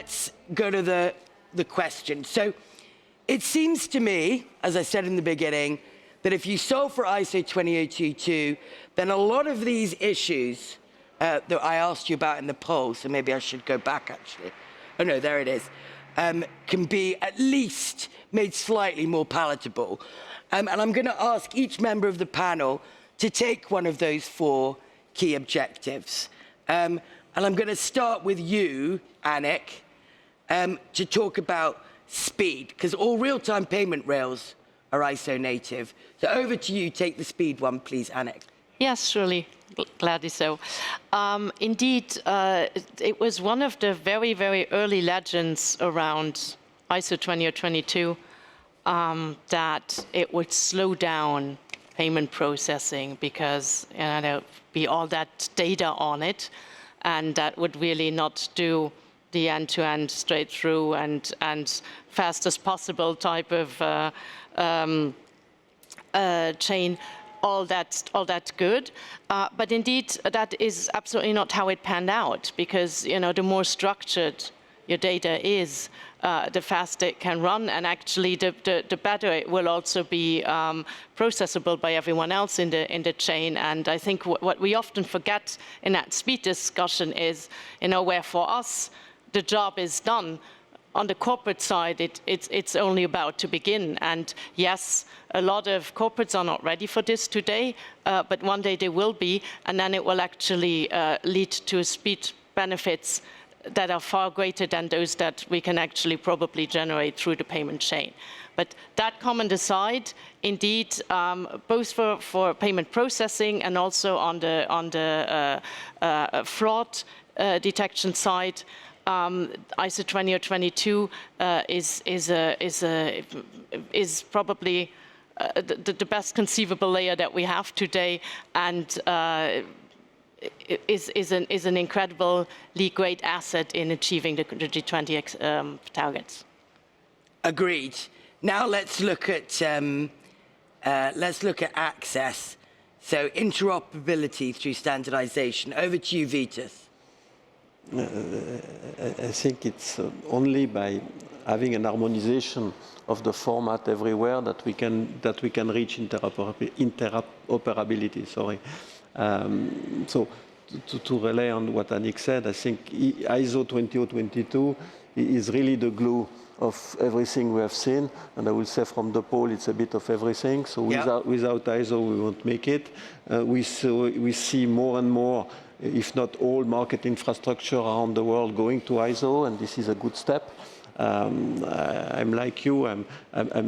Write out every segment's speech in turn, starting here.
let's go to the question. So it seems to me, as I said in the beginning, that if you solve for ISO 20022, then a lot of these issues that I asked you about in the poll, so maybe I should go back actually. Oh no, there it is. Can be at least made slightly more palatable. And I'm going to ask each member of the panel to take one of those 4 key objectives. And I'm going to start with you, Annick, to talk about speed, because all real-time payment rails are ISO native. So over to you, take the speed one, please, Annick. Yes, surely. Gladly so. Indeed, it was one of the very, very early legends around ISO 20022 that it would slow down payment processing because there'd be all that data on it, and that would really not do the end-to-end straight through and fast as possible type of chain. All that good, but indeed that is absolutely not how it panned out, because the more structured your data is, the faster it can run, and actually the better it will also be processable by everyone else in the chain. And I think what we often forget in that speed discussion is, where for us the job is done. On the corporate side, it's only about to begin. And yes, a lot of corporates are not ready for this today, but one day they will be, and then it will actually lead to speed benefits that are far greater than those that we can actually probably generate through the payment chain. But that comment aside, indeed, both for payment processing and also on the fraud detection side, ISO 20022 is probably the best conceivable layer that we have today, and is an incredibly great asset in achieving the G20 targets. Agreed. Now let's look at access. So interoperability through standardization. Over to you, Vitas. I think it's only by having an harmonization of the format everywhere that we can reach interoperability. Sorry. So to rely on what Annick said, I think ISO 20022 is really the glue of everything we have seen, and I will say from the poll it's a bit of everything. So without ISO we won't make it. We see more and more, if not all, market infrastructure around the world going to ISO, and this is a good step. I'm like you, I'm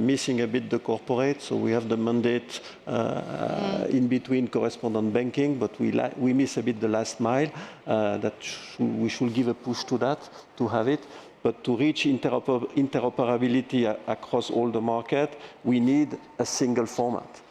missing a bit the corporate, so we have the mandate in between correspondent banking, but we miss a bit the last mile. We should give a push to that, to have it. But to reach interoperability across all the market, we need a single format.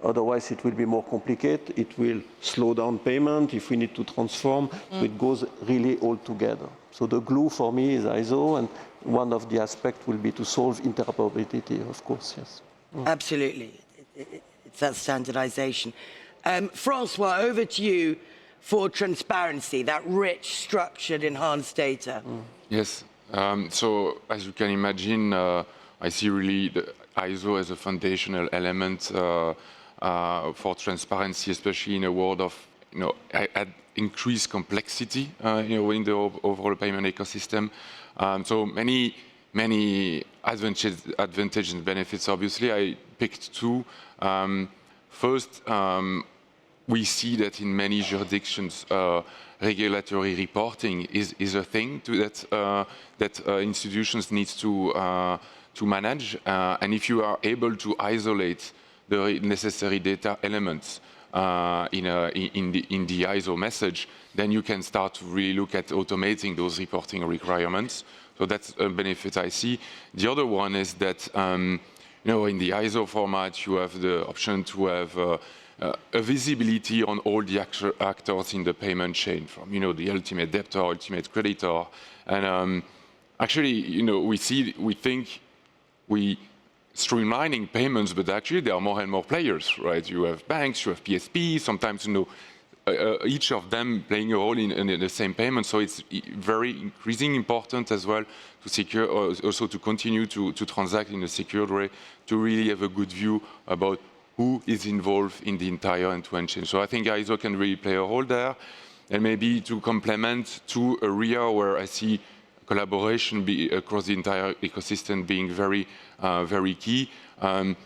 Otherwise, it will be more complicated. It will slow down payment if we need to transform. So it goes really all together. So the glue for me is ISO, and one of the aspects will be to solve interoperability, of course, yes. Absolutely. It's that standardization. Francois, over to you for transparency, that rich, structured, enhanced data. Yes. So as you can imagine, I see really the ISO as a foundational element for transparency, especially in a world of increased complexity in the overall payment ecosystem. So many advantages and benefits. Obviously, I picked 2. First, we see that in many jurisdictions, regulatory reporting is a thing that institutions need to manage. And if you are able to isolate the necessary data elements in the ISO message, then you can start to really look at automating those reporting requirements. So that's a benefit I see. The other one is that in the ISO format, you have the option to have a visibility on all the actors in the payment chain, from the ultimate debtor, ultimate creditor, and actually, we think we streamlining payments, but actually there are more and more players, right? You have banks, you have PSP, sometimes each of them playing a role in the same payment. So it's very increasing important as well to secure, also to continue to transact in a secured way, to really have a good view about who is involved in the entire end-to-end chain. So I think ISO can really play a role there. And maybe to complement to area where I see collaboration across the entire ecosystem being very, very key.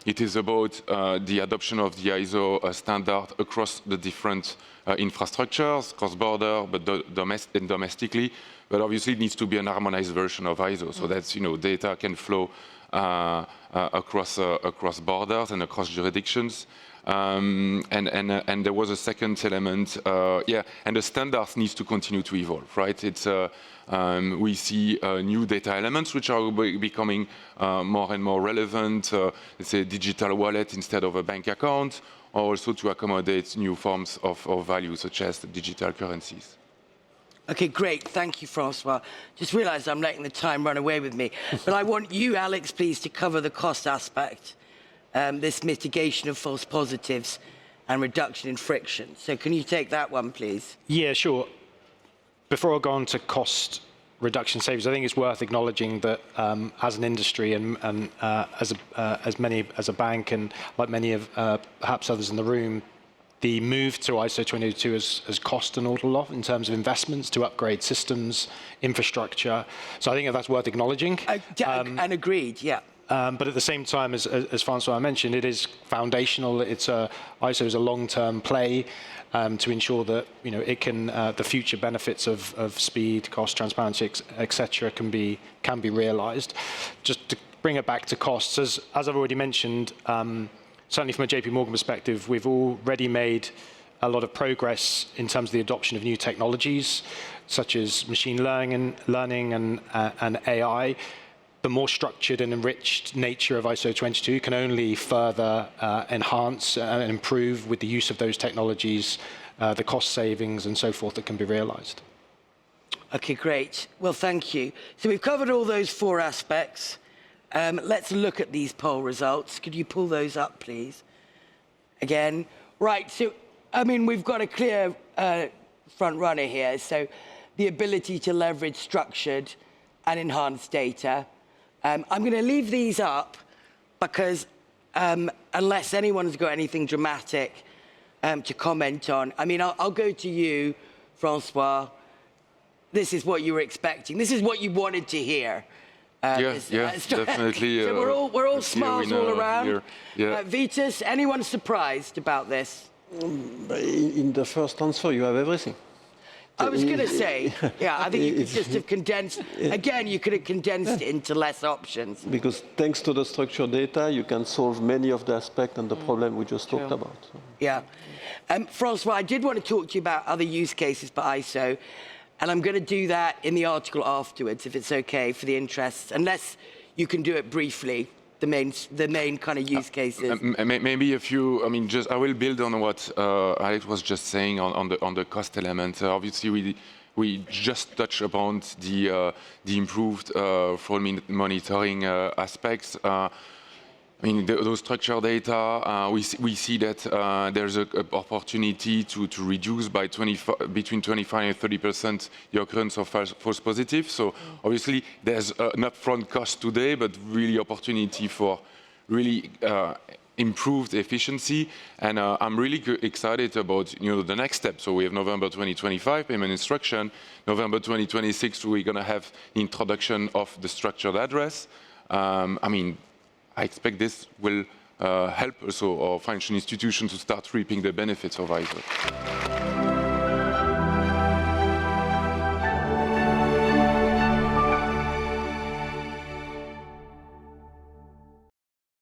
It is about the adoption of the ISO standard across the different infrastructures, cross-border, but domestically. But obviously, it needs to be an harmonized version of ISO, so that data can flow across borders and across jurisdictions. And there was a second element, and the standards needs to continue to evolve, right? It's we see new data elements which are becoming more and more relevant. Let's say digital wallet instead of a bank account, or also to accommodate new forms of value such as digital currencies. Okay, great. Thank you, Francois. Just realized I'm letting the time run away with me. But I want you, Alex, please, to cover the cost aspect, this mitigation of false positives and reduction in friction. So can you take that one, please? Yeah, sure. Before I go on to cost reduction savings, I think it's worth acknowledging that as an industry and as a bank and like many of perhaps others in the room, the move to ISO 20022 has cost an awful lot in terms of investments to upgrade systems, infrastructure. So I think that's worth acknowledging. And agreed, yeah. But at the same time, as Francois mentioned, it is foundational. ISO is a long-term play to ensure that it can the future benefits of speed, cost, transparency, etc. can be realised. Just to bring it back to costs, as I've already mentioned. Certainly from a JP Morgan perspective, we've already made a lot of progress in terms of the adoption of new technologies, such as machine learning and AI. The more structured and enriched nature of ISO 22 can only further enhance and improve with the use of those technologies, the cost savings and so forth that can be realized. Okay, great. Well, thank you. So we've covered all those four aspects. Let's look at these poll results. Could you pull those up, please? Again. Right, so, I mean, we've got a clear front runner here. So the ability to leverage structured and enhanced data. I'm going to leave these up because unless anyone's got anything dramatic to comment on, I mean, I'll go to you, Francois. This is what you were expecting. This is what you wanted to hear. Definitely. So we're all smiles all around. Yeah. Vitas, anyone surprised about this? In the first answer, you have everything. I was going to say, I think you could just have condensed, again, you could have condensed it into less options. Because thanks to the structured data, you can solve many of the aspects and the problem we just talked about. So. Yeah. Francois, I did want to talk to you about other use cases for ISO, and I'm going to do that in the article afterwards, if it's okay, for the interests, unless you can do it briefly. The main kind of use cases. Maybe a few. I mean, I will build on what Alex was just saying on the cost element. Obviously, we just touched upon the improved fraud monitoring aspects. I mean, those structured data, we see that there's an opportunity to reduce by between 25 and 30% the occurrence of false positives. So obviously, there's an upfront cost today, but really opportunity for really improved efficiency. And I'm really excited about the next step. So we have November 2025 payment instruction. November 2026, we're going to have the introduction of the structured address. I mean, I expect this will help also our financial institutions to start reaping the benefits of ISO.